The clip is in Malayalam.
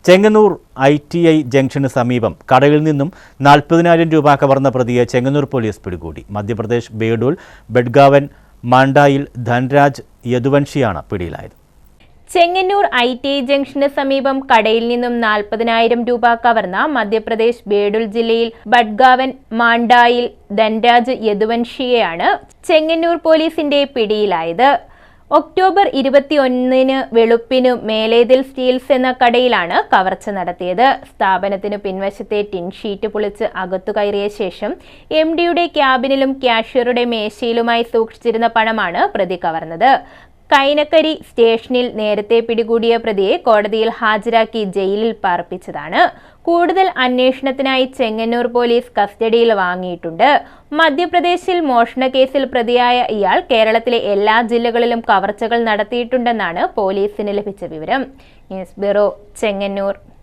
ചെങ്ങന്നൂർ ITI ജംഗ്ഷന് സമീപം കടയിൽ നിന്നും 40,000 രൂപ കവർന്ന പ്രതിയെ ചെങ്ങന്നൂർ പോലീസ് പിടികൂടി. മധ്യപ്രദേശ് ബേഡൂൾ ബഡ്ഗാവൻ മാണ്ടായിൽ ധൻരാജ് യദുവൻഷിയാണ് പിടിയിലായത്. ചെങ്ങന്നൂർ ITI ജംഗ്ഷന് സമീപം കടയിൽ നിന്നും 40,000 രൂപ കവർന്ന മധ്യപ്രദേശ് ബേഡൂൾ ജില്ലയിൽ ബഡ്ഗാവൻ മാണ്ടായിൽ ധൻരാജ് യദുവൻഷിയെയാണ് ചെങ്ങന്നൂർ പോലീസിന്റെ പിടിയിലായത്. ഒക്ടോബർ 21 വെളുപ്പിനു മേലേതിൽ സ്റ്റീൽസ് എന്ന കടയിലാണ് കവർച്ച നടത്തിയത്. സ്ഥാപനത്തിനു പിൻവശത്തെ ടിൻ ഷീറ്റ് പൊളിച്ച് അകത്തു കയറിയ ശേഷം MDയുടെ ക്യാബിനിലും ക്യാഷ്യറുടെ മേശയിലുമായി സൂക്ഷിച്ചിരുന്ന പണമാണ് പ്രതി കവർന്നത്. കൈനക്കരി സ്റ്റേഷനിൽ നേരത്തെ പിടികൂടിയ പ്രതിയെ കോടതിയിൽ ഹാജരാക്കി ജയിലിൽ പാർപ്പിച്ചതാണ്. കൂടുതൽ അന്വേഷണത്തിനായി ചെങ്ങന്നൂർ പോലീസ് കസ്റ്റഡിയിൽ വാങ്ങിയിട്ടുണ്ട്. മധ്യപ്രദേശിൽ മോഷണ കേസിൽ പ്രതിയായ ഇയാൾ കേരളത്തിലെ എല്ലാ ജില്ലകളിലും കവർച്ചകൾ നടത്തിയിട്ടുണ്ടെന്നാണ് പോലീസിന് ലഭിച്ച വിവരം. News bureau, Chengannur.